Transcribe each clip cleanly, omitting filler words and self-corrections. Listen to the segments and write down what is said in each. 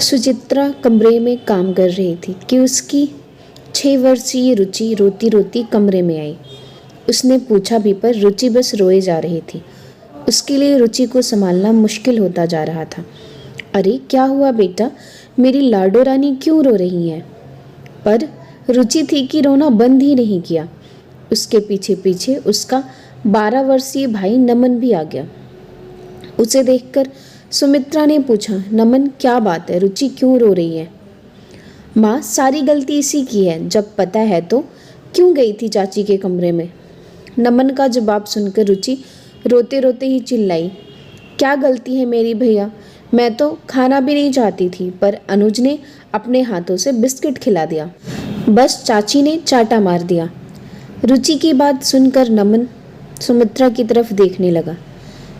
सुचित्रा कमरे में काम कर रही थी कि उसकी 6 वर्षीय रुचि रोती रोती कमरे में आई। उसने पूछा भी पर रुचि बस रोए जा रही थी। उसके लिए रुचि को संभालना मुश्किल होता जा रहा था। अरे क्या हुआ बेटा, मेरी लाडो रानी क्यों रो रही है? पर रुचि थी कि रोना बंद ही नहीं किया। उसके पीछे पीछे उसका 12 वर्षीय भाई नमन भी आ गया। उसे देखकर सुमित्रा ने पूछा, नमन क्या बात है, रुचि क्यों रो रही है? माँ, सारी गलती इसी की है, जब पता है तो क्यों गई थी चाची के कमरे में? नमन का जवाब सुनकर रुचि रोते रोते ही चिल्लाई, क्या गलती है मेरी भैया, मैं तो खाना भी नहीं चाहती थी, पर अनुज ने अपने हाथों से बिस्किट खिला दिया, बस चाची ने चाटा मार दिया। रुचि की बात सुनकर नमन सुमित्रा की तरफ देखने लगा।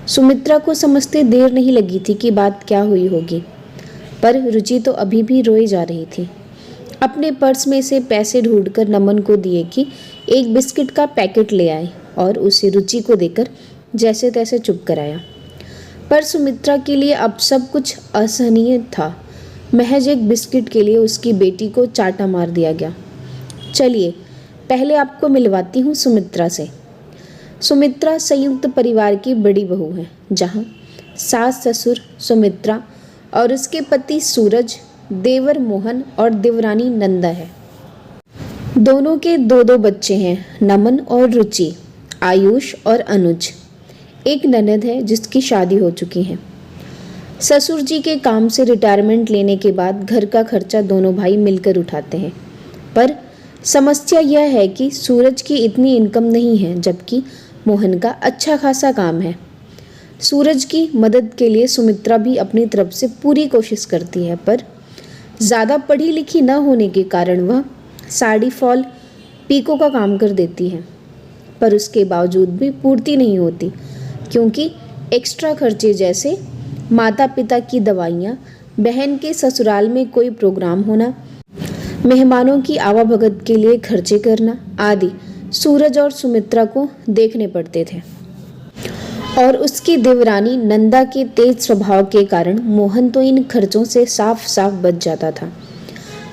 सुमित्रा को समझते देर नहीं लगी थी कि बात क्या हुई होगी, पर रुचि तो अभी भी रोई जा रही थी। अपने पर्स में से पैसे ढूंढकर नमन को दिए कि एक बिस्किट का पैकेट ले आए और उसे रुचि को देकर जैसे तैसे चुप कराया। पर सुमित्रा के लिए अब सब कुछ असहनीय था। महज एक बिस्किट के लिए उसकी बेटी को चाटा मार दिया गया। चलिए पहले आपको मिलवाती हूँ सुमित्रा से। सुमित्रा संयुक्त परिवार की बड़ी बहू है, जहाँ सास ससुर सुमित्रा और उसके पति सूरज, देवर मोहन और देवरानी नंदा है। दोनों के दो दो बच्चे हैं, नमन और रुचि, आयुष और अनुज। एक ननद है जिसकी शादी हो चुकी है। ससुर जी के काम से रिटायरमेंट लेने के बाद घर का खर्चा दोनों भाई मिलकर उठाते हैं। पर समस्या यह है कि सूरज की इतनी इनकम नहीं है, जबकि मोहन का अच्छा खासा काम है। सूरज की मदद के लिए सुमित्रा भी अपनी तरफ से पूरी कोशिश करती है, पर ज़्यादा पढ़ी लिखी न होने के कारण वह साड़ी फॉल पीको का काम कर देती है। पर उसके बावजूद भी पूर्ति नहीं होती, क्योंकि एक्स्ट्रा खर्चे जैसे माता पिता की दवाइयाँ, बहन के ससुराल में कोई प्रोग्राम होना, मेहमानों की आवाभगत के लिए खर्चे करना आदि सूरज और सुमित्रा को देखने पड़ते थे। और उसकी देवरानी नंदा के तेज स्वभाव के कारण मोहन तो इन खर्चों से साफ साफ बच जाता था।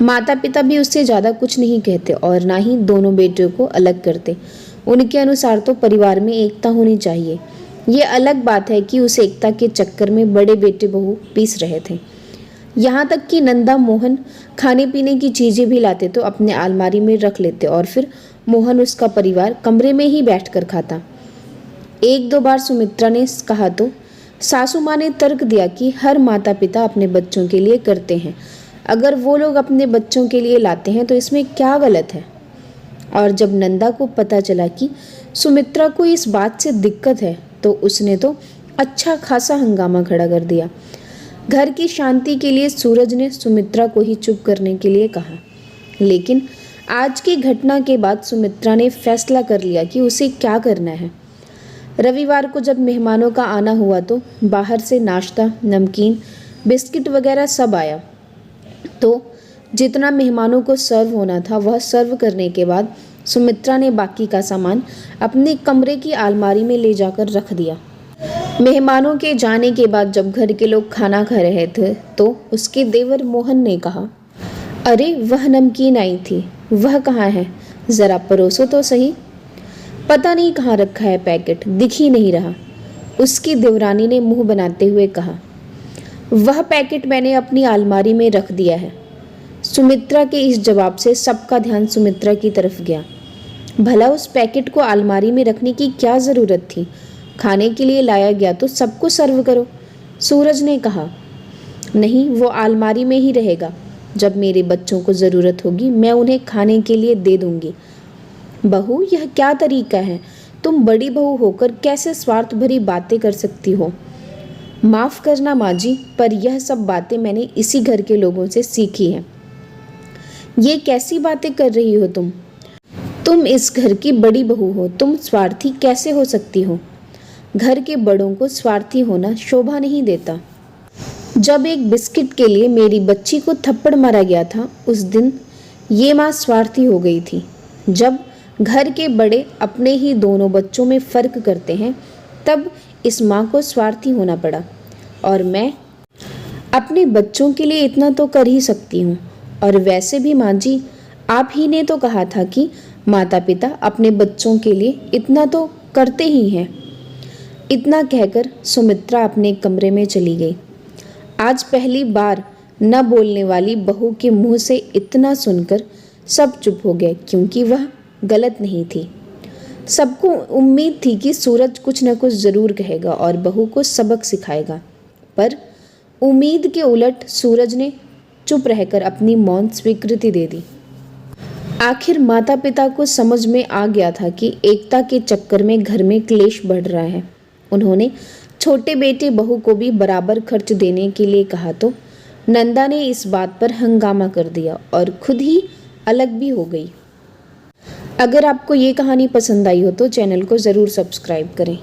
माता पिता भी उससे ज़्यादा कुछ नहीं कहते और ना ही दोनों बेटियों को अलग करते। उनके अनुसार तो परिवार में एकता होनी चाहिए। ये अलग बात है कि उस एकता के चक्कर में बड़े बेटे बहू पीस रहे थे। यहाँ तक कि नंदा मोहन खाने पीने की चीज़ें भी लाते तो अपने अलमारी में रख लेते और फिर मोहन उसका परिवार कमरे में ही बैठकर खाता। एक दो बार सुमित्रा ने कहा तो सासू माँ ने तर्क दिया कि हर माता पिता अपने बच्चों के लिए करते हैं, अगर वो लोग अपने बच्चों के लिए लाते हैं तो इसमें क्या गलत है। और जब नंदा को पता चला कि सुमित्रा को इस बात से दिक्कत है तो उसने तो अच्छा खासा हंगामा खड़ा कर दिया। घर की शांति के लिए सूरज ने सुमित्रा को ही चुप करने के लिए कहा, लेकिन आज की घटना के बाद सुमित्रा ने फैसला कर लिया कि उसे क्या करना है। रविवार को जब मेहमानों का आना हुआ तो बाहर से नाश्ता, नमकीन, बिस्किट वगैरह सब आया। तो जितना मेहमानों को सर्व होना था वह सर्व करने के बाद सुमित्रा ने बाकी का सामान अपने कमरे की अलमारी में ले जाकर रख दिया। मेहमानों के जाने के बाद जब घर के लोग खाना खा रहे थे तो उसके देवर मोहन ने कहा, अरे वह नमकीन आई थी, वह कहाँ है, ज़रा परोसो तो सही। पता नहीं कहाँ रखा है पैकेट, दिख ही नहीं रहा। उसकी देवरानी ने मुंह बनाते हुए कहा, वह पैकेट मैंने अपनी अलमारी में रख दिया है। सुमित्रा के इस जवाब से सबका ध्यान सुमित्रा की तरफ गया। भला उस पैकेट को अलमारी में रखने की क्या ज़रूरत थी? खाने के लिए लाया गया तो सबको सर्व करो। सूरज ने कहा, नहीं, वो अलमारी में ही रहेगा, जब मेरे बच्चों को ज़रूरत होगी मैं उन्हें खाने के लिए दे दूंगी। बहू, यह क्या तरीका है? तुम बड़ी बहू होकर कैसे स्वार्थ भरी बातें कर सकती हो? माफ़ करना माँ जी, पर यह सब बातें मैंने इसी घर के लोगों से सीखी हैं। ये कैसी बातें कर रही हो तुम? तुम इस घर की बड़ी बहू हो, तुम स्वार्थी कैसे हो सकती हो? घर के बड़ों को स्वार्थी होना शोभा नहीं देता। जब एक बिस्किट के लिए मेरी बच्ची को थप्पड़ मारा गया था, उस दिन ये माँ स्वार्थी हो गई थी। जब घर के बड़े अपने ही दोनों बच्चों में फ़र्क करते हैं, तब इस माँ को स्वार्थी होना पड़ा। और मैं अपने बच्चों के लिए इतना तो कर ही सकती हूँ। और वैसे भी माँ जी, आप ही ने तो कहा था कि माता पिता अपने बच्चों के लिए इतना तो करते ही हैं। इतना कहकर सुमित्रा अपने कमरे में चली गई। आज पहली बार न बोलने वाली बहू के मुंह से इतना सुनकर सब चुप हो गए, क्योंकि वह गलत नहीं थी। सबको उम्मीद थी कि सूरज कुछ न कुछ जरूर कहेगा और बहू को सबक सिखाएगा, पर उम्मीद के उलट सूरज ने चुप रहकर अपनी मौन स्वीकृति दे दी। आखिर माता पिता को समझ में आ गया था कि एकता के चक्कर में घर में क्लेश बढ़ रहा है। उन्होंने छोटे बेटे बहू को भी बराबर खर्च देने के लिए कहा तो नंदा ने इस बात पर हंगामा कर दिया और खुद ही अलग भी हो गई। अगर आपको ये कहानी पसंद आई हो तो चैनल को ज़रूर सब्सक्राइब करें।